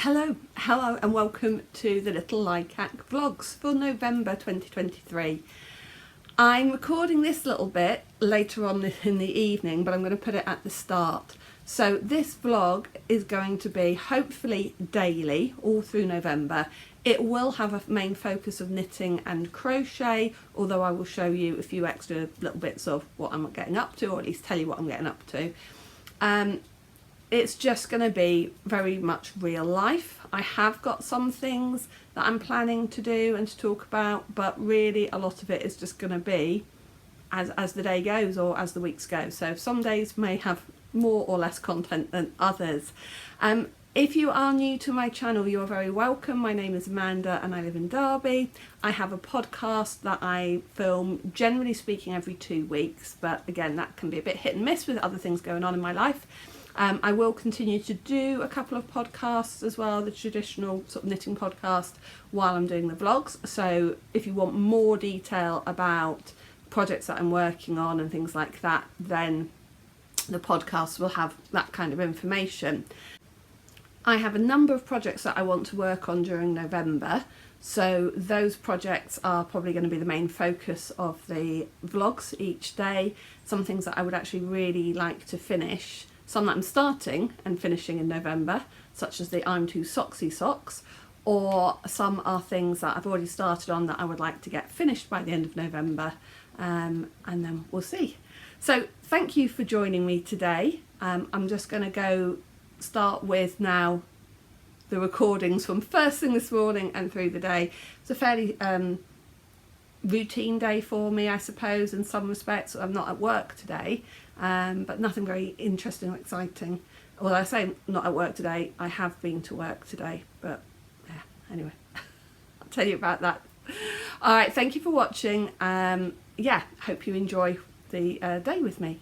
Hello and welcome to the little Likac vlogs for November 2023. I'm recording this little bit later on in the evening, but I'm going to put it at the start. So this vlog is going to be hopefully daily all through November. It will have a main focus of knitting and crochet, although I will show you a few extra little bits of what I'm getting up to, or at least tell you what I'm getting up to. It's just going to be very much real life. I have got some things that I'm planning to do and to talk about, but really a lot of it is just going to be as the day goes or as the weeks go. So some days may have more or less content than others. If you are new to my channel, you are very welcome. My name is Amanda and I live in Derby. I have a podcast that I film, generally speaking, every 2 weeks, but again, that can be a bit hit and miss with other things going on in my life. I will continue to do a couple of podcasts as well, the traditional sort of knitting podcast, while I'm doing the vlogs. So if you want more detail about projects that I'm working on and things like that, then the podcast will have that kind of information. I have a number of projects that I want to work on during November. So those projects are probably going to be the main focus of the vlogs each day. Some things that I would actually really like to finish. Some that I'm starting and finishing in November, such as the I'm Too Socksy socks, or some are things that I've already started on that I would like to get finished by the end of November, and then we'll see. So thank you for joining me today. I'm just going to go start with now the recordings from first thing this morning and through the day. It's a fairly routine day for me, I suppose, in some respects. I'm not at work today, but nothing very interesting or exciting. Although I say not at work today, I have been to work today, but yeah, anyway, I'll tell you about that. All right, thank you for watching. Yeah, hope you enjoy the day with me.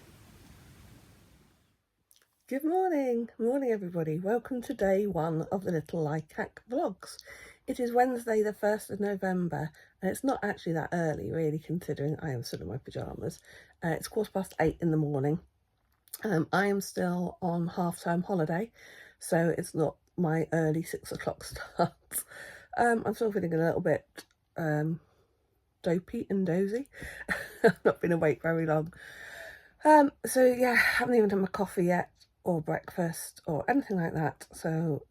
Good morning everybody. Welcome to day one of the little Likac vlogs. It is Wednesday the 1st of November and it's not actually that early really, considering I am still in my pyjamas. It's 8:15 in the morning. I am still on half-term holiday, so it's not my early 6 o'clock start. I'm still feeling a little bit dopey and dozy. I've not been awake very long. So yeah, I haven't even done my coffee yet, or breakfast or anything like that. So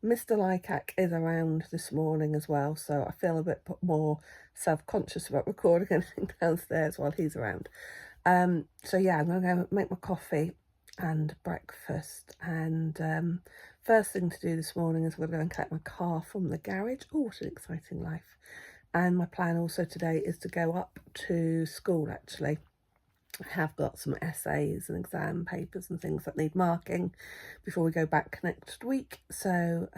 Mr. Likac is around this morning as well, so I feel a bit more self-conscious about recording anything downstairs while he's around. So yeah, I'm going to go make my coffee and breakfast, and first thing to do this morning is I'm going to go and collect my car from the garage. Oh, what an exciting life. And my plan also today is to go up to school actually. I have got some essays and exam papers and things that need marking before we go back next week. So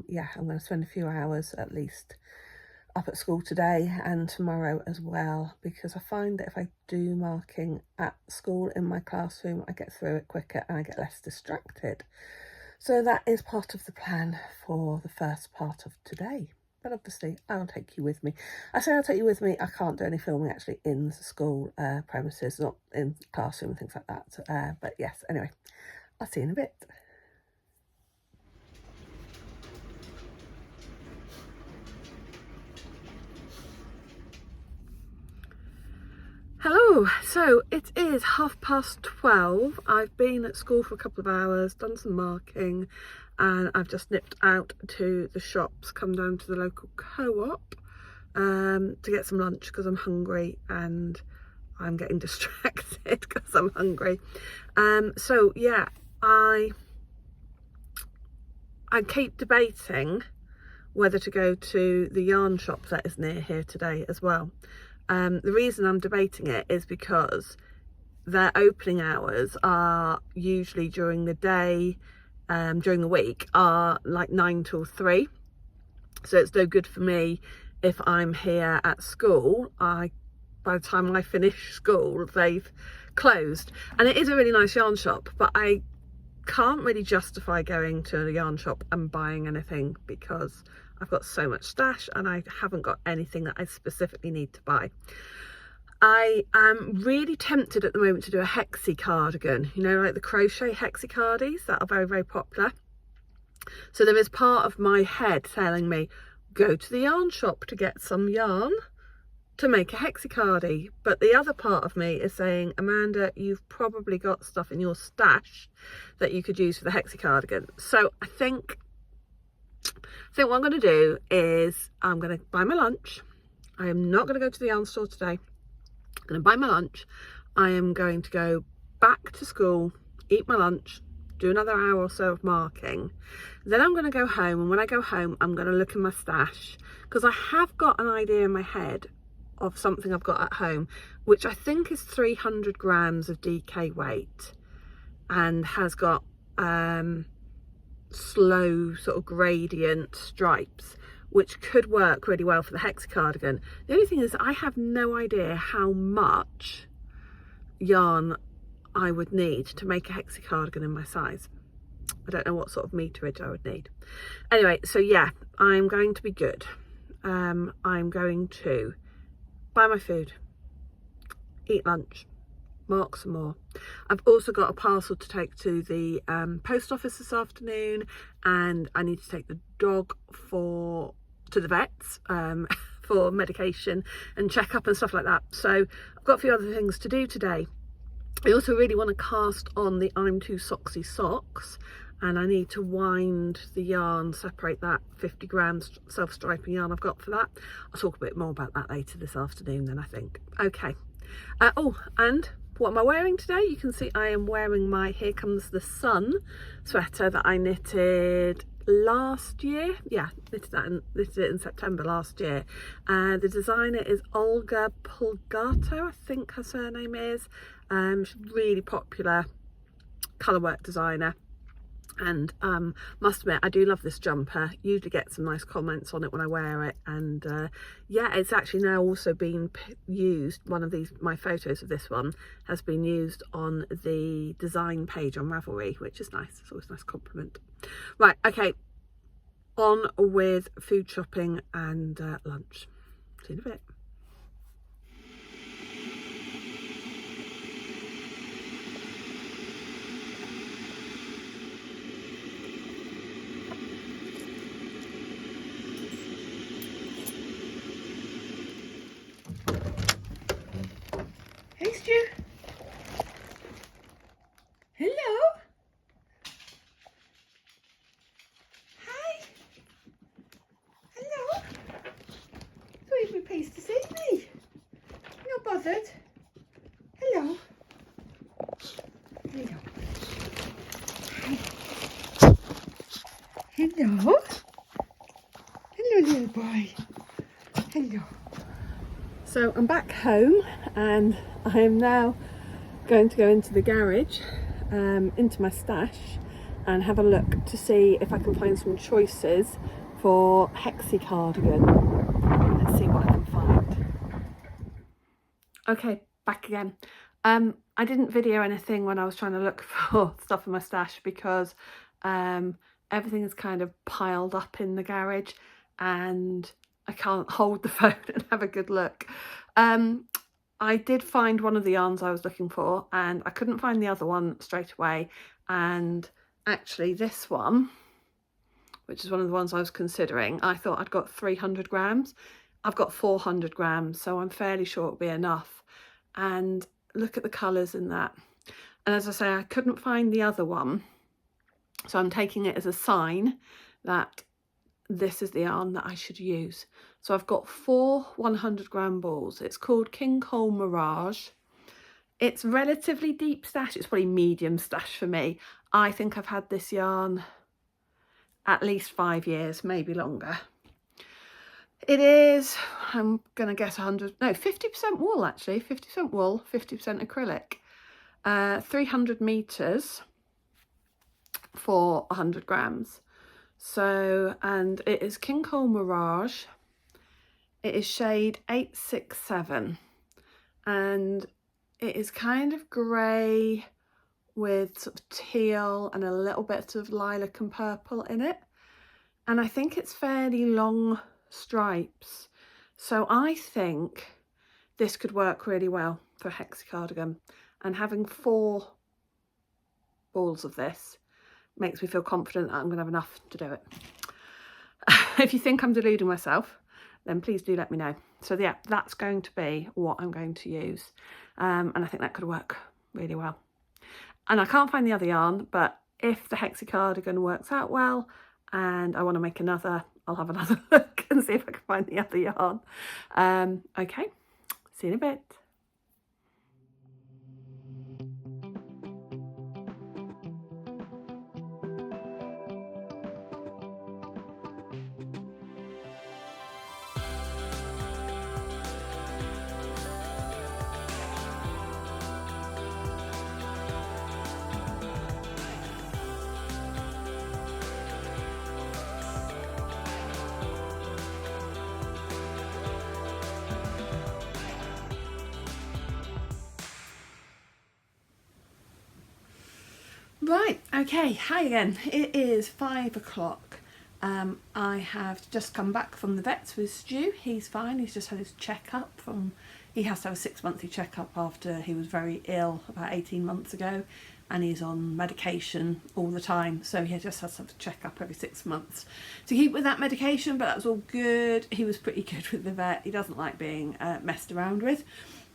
yeah, I'm going to spend a few hours at least up at school today and tomorrow as well, because I find that if I do marking at school in my classroom, I get through it quicker and I get less distracted. So that is part of the plan for the first part of today. But obviously I'll take you with me. I say I'll take you with me. I can't do any filming actually in the school premises, not in the classroom and things like that. But yes, anyway, I'll see you in a bit. Hello, so it is 12:30. I've been at school for a couple of hours, done some marking, and I've just nipped out to the shops, come down to the local co-op to get some lunch because I'm hungry and I'm getting distracted because I'm hungry. So yeah, I keep debating whether to go to the yarn shop that is near here today as well. The reason I'm debating it is because their opening hours are usually during the day, during the week, are like 9 till 3. So it's no good for me if I'm here at school. By the time I finish school, they've closed. And it is a really nice yarn shop, but I can't really justify going to a yarn shop and buying anything because I've got so much stash and I haven't got anything that I specifically need to buy. I am really tempted at the moment to do a hexi cardigan, you know, like the crochet hexi cardies that are very, very popular. So there is part of my head telling me, go to the yarn shop to get some yarn to make a hexi-cardi, but the other part of me is saying, Amanda, you've probably got stuff in your stash that you could use for the hexi-cardigan. So I think what I'm going to do is I'm going to buy my lunch. I am not going to go to the yarn store today. I'm going to buy my lunch. I am going to go back to school, eat my lunch, do another hour or so of marking. Then I'm going to go home, and when I go home I'm going to look in my stash, because I have got an idea in my head of something I've got at home, which I think is 300 grams of DK weight and has got slow sort of gradient stripes, which could work really well for the hexi cardigan. The only thing is I have no idea how much yarn I would need to make a hexi cardigan in my size. I don't know what sort of meterage I would need. Anyway, so yeah, I'm going to be good. I'm going to buy my food, eat lunch, mark some more. I've also got a parcel to take to the post office this afternoon, and I need to take the dog to the vets for medication and check up and stuff like that. So I've got a few other things to do today. I also really want to cast on the I'm Too Socksy socks, and I need to wind the yarn, separate that 50 grams self-striping yarn I've got for that. I'll talk a bit more about that later this afternoon then, I think. Okay. Oh, and what am I wearing today? You can see I am wearing my Here Comes the Sun sweater that I knitted last year. Yeah, knitted it in September last year. The designer is Olga Pulgato, I think her surname is. She's a really popular colourwork designer. And must admit, I do love this jumper. Usually get some nice comments on it when I wear it, and yeah, it's actually now also been used. One of my photos of this one has been used on the design page on Ravelry, which is nice. It's always a nice compliment. Right, okay, on with food shopping and lunch. See you in a bit. Hey, Stu. Hello. Hi. Hello. So you'd be pleased to see me. You're not bothered. Hello. Hello. Hi. Hello. Hello, little boy. Hello. So I'm back home, and I am now going to go into the garage, into my stash, and have a look to see if I can find some choices for hexi cardigan. Let's see what I can find. Okay, back again. I didn't video anything when I was trying to look for stuff in my stash, because everything is kind of piled up in the garage and I can't hold the phone and have a good look. I did find one of the yarns I was looking for, and I couldn't find the other one straight away. And actually this one, which is one of the ones I was considering, I thought I'd got 300 grams. I've got 400 grams, so I'm fairly sure it'll be enough. And look at the colours in that. And as I say, I couldn't find the other one, so I'm taking it as a sign that this is the yarn that I should use. So I've got 4 100-gram balls. It's called King Cole Mirage. It's relatively deep stash. It's probably medium stash for me. I think I've had this yarn at least 5 years, maybe longer. It is, I'm gonna guess 50% wool actually, 50% wool, 50% acrylic. 300 meters for 100 grams. So, and it is King Cole Mirage. It is shade 867, and it is kind of grey with sort of teal and a little bit of lilac and purple in it. And I think it's fairly long stripes. So I think this could work really well for a hexi cardigan. And having 4 balls of this makes me feel confident that I'm going to have enough to do it. If you think I'm deluding myself, then please do let me know. So yeah, that's going to be what I'm going to use. And I think that could work really well. And I can't find the other yarn, but if the hexi cardigan works out well and I want to make another, I'll have another look and see if I can find the other yarn. Okay, see you in a bit. Right, okay, hi again. It is 5 o'clock. I have just come back from the vets with Stu. He's fine, he's just had his checkup he has to have a 6-monthly checkup after he was very ill about 18 months ago, and he's on medication all the time, so he just has to have a checkup every 6 months to keep with that medication, but that was all good. He was pretty good with the vet. He doesn't like being messed around with.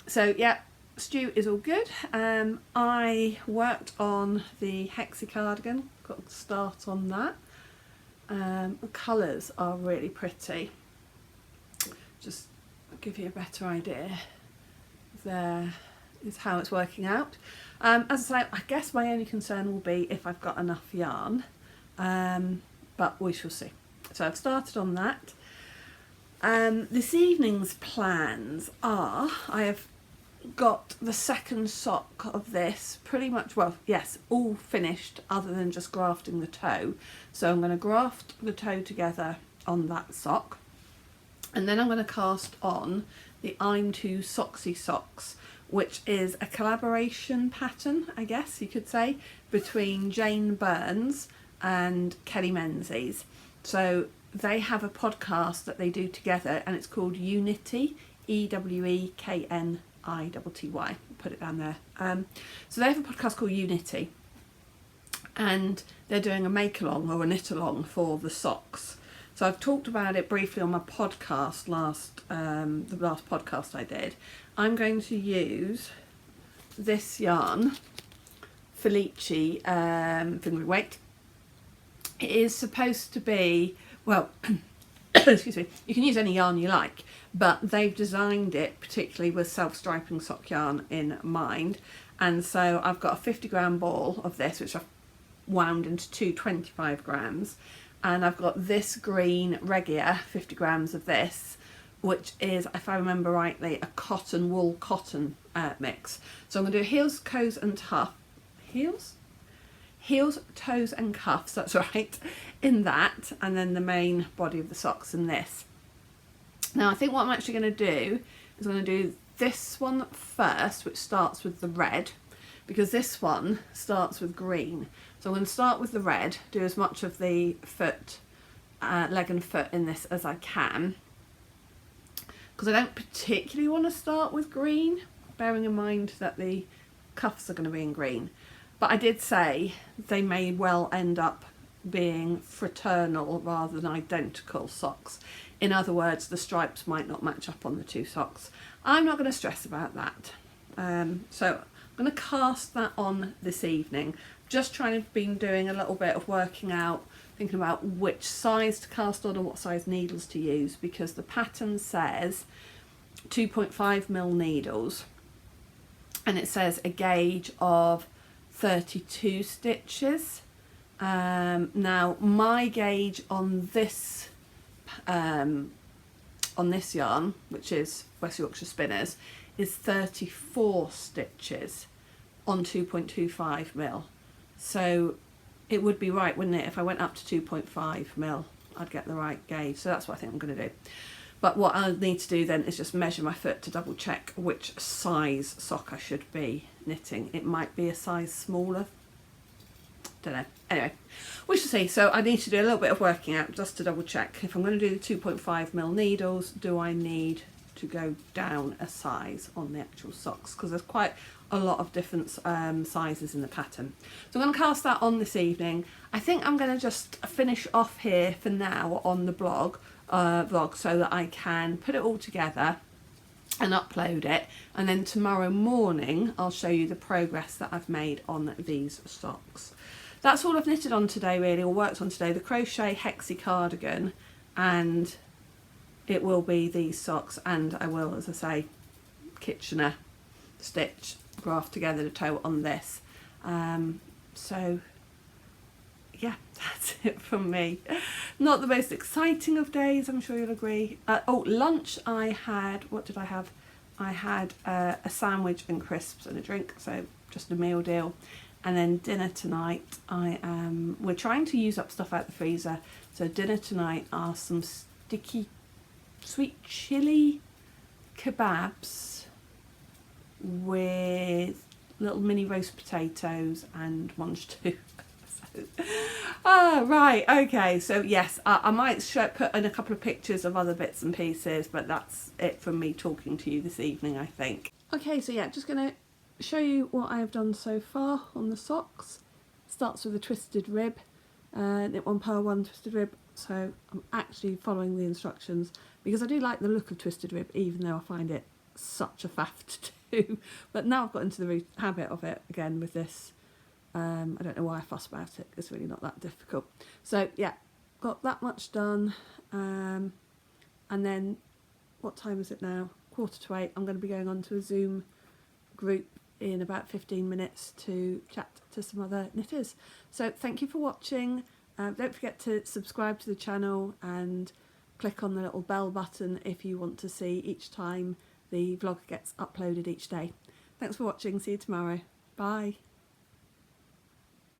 So yeah, Stu is all good. I worked on the hexi cardigan, got a start on that. The colours are really pretty. Just give you a better idea. There is how it's working out. As I say, I guess my only concern will be if I've got enough yarn, but we shall see. So I've started on that. This evening's plans are, I have got the second sock of this pretty much, well, yes, all finished other than just grafting the toe. So I'm going to graft the toe together on that sock, and then I'm going to cast on the I'm Too Socksy socks, which is a collaboration pattern, I guess you could say, between Jane Burns and Kelly Menzies. So they have a podcast that they do together, and it's called Unity, EWEKNITY. Put it down there. So they have a podcast called Unity, and they're doing a make along or a knit along for the socks. So I've talked about it briefly on my podcast the last podcast I did. I'm going to use this yarn, Felici finger weight. It is supposed to be, well, excuse me, you can use any yarn you like, but they've designed it particularly with self-striping sock yarn in mind. And so I've got a 50-gram ball of this, which I've wound into two 25 grams. And I've got this green Regia, 50 grams of this, which is, if I remember rightly, a cotton wool cotton mix. So I'm going to do heels, toes and heels, toes and cuffs, that's right, in that, and then the main body of the socks in this. Now I think what I'm actually going to do is I'm going to do this one first, which starts with the red, because this one starts with green. So I'm going to start with the red, do as much of the foot, leg and foot in this as I can, because I don't particularly want to start with green, bearing in mind that the cuffs are going to be in green. But I did say they may well end up being fraternal rather than identical socks. In other words, the stripes might not match up on the two socks. I'm not going to stress about that. So I'm going to cast that on this evening. Just been doing a little bit of working out, thinking about which size to cast on and what size needles to use, because the pattern says 2.5mm needles, and it says a gauge of 32 stitches. Now my gauge on this yarn, which is West Yorkshire Spinners, is 34 stitches on 2.25mm. So it would be right, wouldn't it, if I went up to 2.5mm, I'd get the right gauge. So that's what I think I'm going to do. But what I'll need to do then is just measure my foot to double check which size sock I should be knitting. It might be a size smaller. Don't know. Anyway, we shall see. So I need to do a little bit of working out just to double check. If I'm going to do the 2.5mm needles, do I need to go down a size on the actual socks, because there's quite a lot of different sizes in the pattern. So I'm going to cast that on this evening. I think I'm going to just finish off here for now on the vlog so that I can put it all together and upload it, and then tomorrow morning I'll show you the progress that I've made on these socks. That's all I've knitted on today really, or worked on today, the crochet hexi cardigan, and it will be these socks, and I will, as I say, Kitchener stitch, graft together the toe on this. So yeah, that's it from me. Not the most exciting of days, I'm sure you'll agree. Oh, lunch I had, what did I have? I had a sandwich and crisps and a drink, so just a meal deal. And then dinner tonight, we're trying to use up stuff out the freezer. So dinner tonight are some sticky sweet chilli kebabs with little mini roast potatoes and one stew. Oh, right, okay, so yes, I might put in a couple of pictures of other bits and pieces, but that's it from me talking to you this evening, I think. Okay, so yeah, just going to show you what I've done so far on the socks. Starts with a twisted rib, knit 1 purl 1 twisted rib, so I'm actually following the instructions because I do like the look of twisted rib, even though I find it such a faff to do. But now I've got into the habit of it again with this. I don't know why I fuss about it, it's really not that difficult. So yeah, got that much done, and then what time is it now? 7:45. I'm going to be going on to a Zoom group in about 15 minutes to chat to some other knitters. So thank you for watching. Don't forget to subscribe to the channel and click on the little bell button if you want to see each time the vlog gets uploaded each day. Thanks for watching, see you tomorrow. Bye.